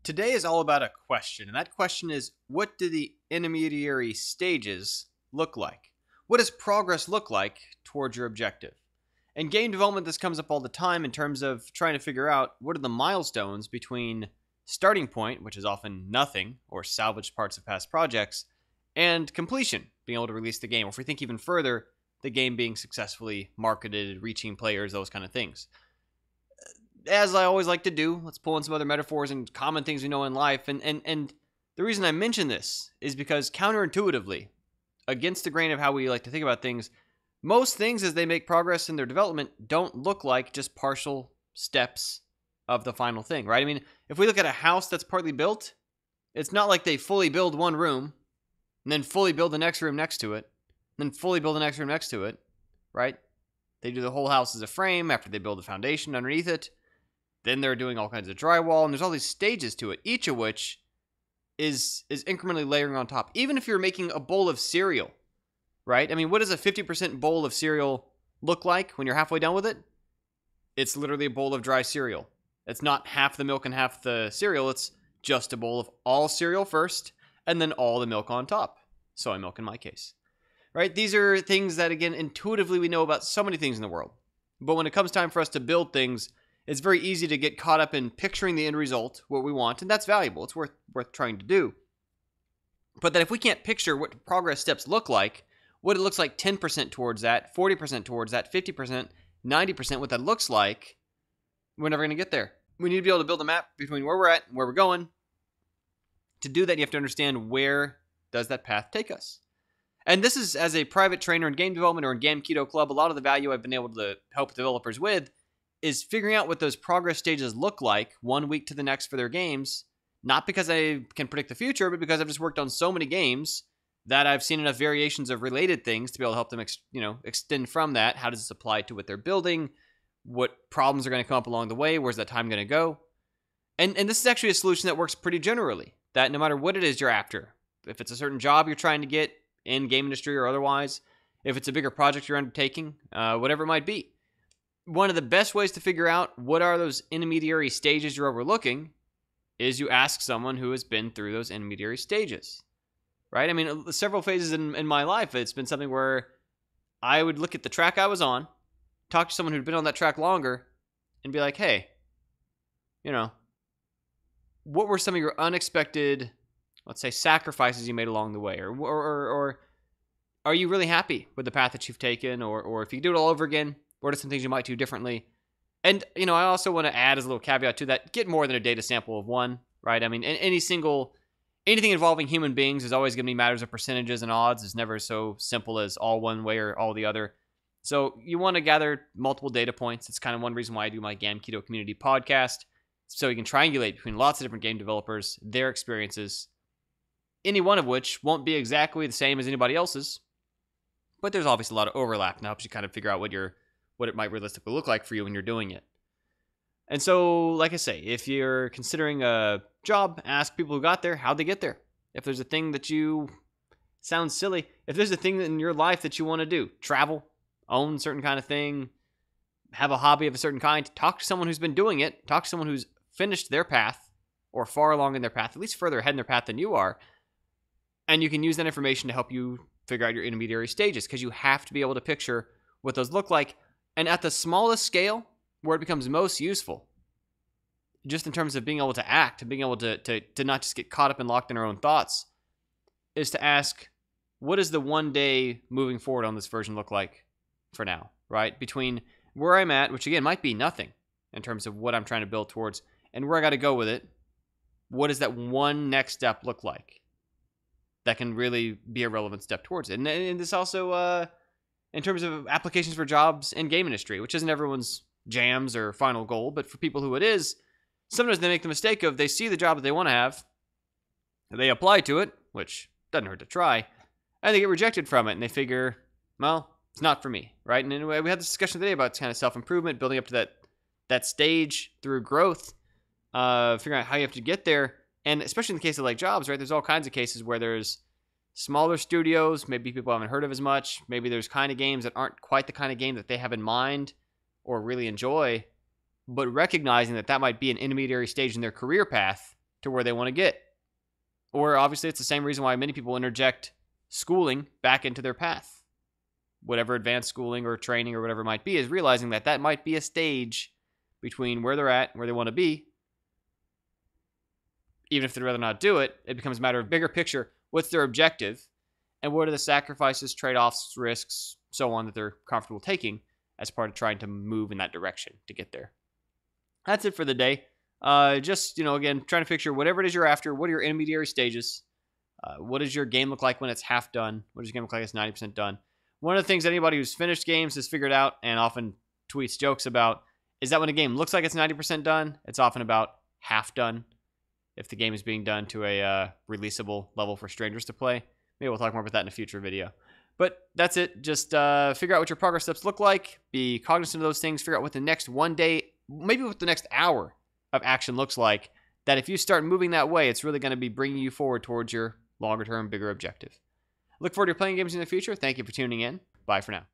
Today is all about a question, and that question is, what do the intermediary stages look like? What does progress look like towards your objective? In game development, this comes up all the time in terms of trying to figure out what are the milestones between starting point, which is often nothing, or salvaged parts of past projects, and completion, being able to release the game. Or if we think even further, the game being successfully marketed, reaching players, those kind of things. As I always like to do, let's pull in some other metaphors and common things we know in life. And the reason I mention this is because counterintuitively, against the grain of how we like to think about things, most things as they make progress in their development don't look like just partial steps of the final thing, right? I mean, if we look at a house that's partly built, it's not like they fully build one room and then fully build the next room next to it, and then fully build the next room next to it, right? They do the whole house as a frame after they build the foundation underneath it. Then they're doing all kinds of drywall, and there's all these stages to it, each of which is incrementally layering on top. Even if you're making a bowl of cereal, right? I mean, what does a 50% bowl of cereal look like when you're halfway done with it? It's literally a bowl of dry cereal. It's not half the milk and half the cereal. It's just a bowl of all cereal first, and then all the milk on top. Soy milk in my case, right? These are things that, again, intuitively we know about so many things in the world. But when it comes time for us to build things, it's very easy to get caught up in picturing the end result, what we want, and that's valuable. It's worth trying to do. But that if we can't picture what progress steps look like, what it looks like 10% towards that, 40% towards that, 50%, 90%, what that looks like, we're never going to get there. We need to be able to build a map between where we're at and where we're going. To do that, you have to understand where does that path take us. And this is, as a private trainer in game development or in Game Keto Club, a lot of the value I've been able to help developers with is figuring out what those progress stages look like 1 week to the next for their games, not because I can predict the future, but because I've just worked on so many games that I've seen enough variations of related things to be able to help them extend from that. How does this apply to what they're building? What problems are going to come up along the way? Where's that time going to go? And this is actually a solution that works pretty generally, that no matter what it is you're after, if it's a certain job you're trying to get in game industry or otherwise, if it's a bigger project you're undertaking, whatever it might be, one of the best ways to figure out what are those intermediary stages you're overlooking is you ask someone who has been through those intermediary stages, right? I mean, several phases in my life, it's been something where I would look at the track I was on, talk to someone who'd been on that track longer, and be like, hey, what were some of your unexpected, let's say, sacrifices you made along the way? Or are you really happy with the path that you've taken? Or if you do it all over again, what are some things you might do differently? And, I also want to add as a little caveat to that, get more than a data sample of one, right? I mean, anything involving human beings is always going to be matters of percentages and odds. It's never so simple as all one way or all the other. So you want to gather multiple data points. It's kind of one reason why I do my Game Keto Community podcast, so you can triangulate between lots of different game developers, their experiences, any one of which won't be exactly the same as anybody else's, but there's obviously a lot of overlap, and it helps you kind of figure out what it might realistically look like for you when you're doing it. And so, like I say, if you're considering a job, ask people who got there, how'd they get there? If there's a thing that sounds silly, if there's a thing in your life that you want to do, travel, own a certain kind of thing, have a hobby of a certain kind, talk to someone who's been doing it, talk to someone who's finished their path, or far along in their path, at least further ahead in their path than you are, and you can use that information to help you figure out your intermediary stages, because you have to be able to picture what those look like. And at the smallest scale, where it becomes most useful, just in terms of being able to act and being able to not just get caught up and locked in our own thoughts, is to ask, what does the 1 day moving forward on this version look like for now, right? Between where I'm at, which again might be nothing in terms of what I'm trying to build towards, and where I got to go with it, what does that one next step look like that can really be a relevant step towards it? And this also, in terms of applications for jobs in game industry, which isn't everyone's jams or final goal, but for people who it is, sometimes they make the mistake of they see the job that they want to have, they apply to it, which doesn't hurt to try, and they get rejected from it, and they figure, well, it's not for me, right? And anyway, we had this discussion today about kind of self-improvement, building up to that stage through growth, figuring out how you have to get there, and especially in the case of like jobs, right? There's all kinds of cases where there's smaller studios, maybe people haven't heard of as much, maybe there's kind of games that aren't quite the kind of game that they have in mind or really enjoy, but recognizing that might be an intermediary stage in their career path to where they want to get. Or obviously, it's the same reason why many people interject schooling back into their path. Whatever advanced schooling or training or whatever it might be, is realizing that that might be a stage between where they're at and where they want to be. Even if they'd rather not do it, it becomes a matter of bigger picture. What's their objective? And what are the sacrifices, trade-offs, risks, so on that they're comfortable taking as part of trying to move in that direction to get there. That's it for the day. Just, again, trying to picture whatever it is you're after. What are your intermediary stages? What does your game look like when it's half done? What does your game look like when it's 90% done? One of the things that anybody who's finished games has figured out and often tweets jokes about is that when a game looks like it's 90% done, it's often about half done. If the game is being done to a releasable level for strangers to play. Maybe we'll talk more about that in a future video. But that's it. Just figure out what your progress steps look like. Be cognizant of those things. Figure out what the next one day, maybe what the next hour of action looks like. That if you start moving that way, it's really going to be bringing you forward towards your longer term, bigger objective. Look forward to playing games in the future. Thank you for tuning in. Bye for now.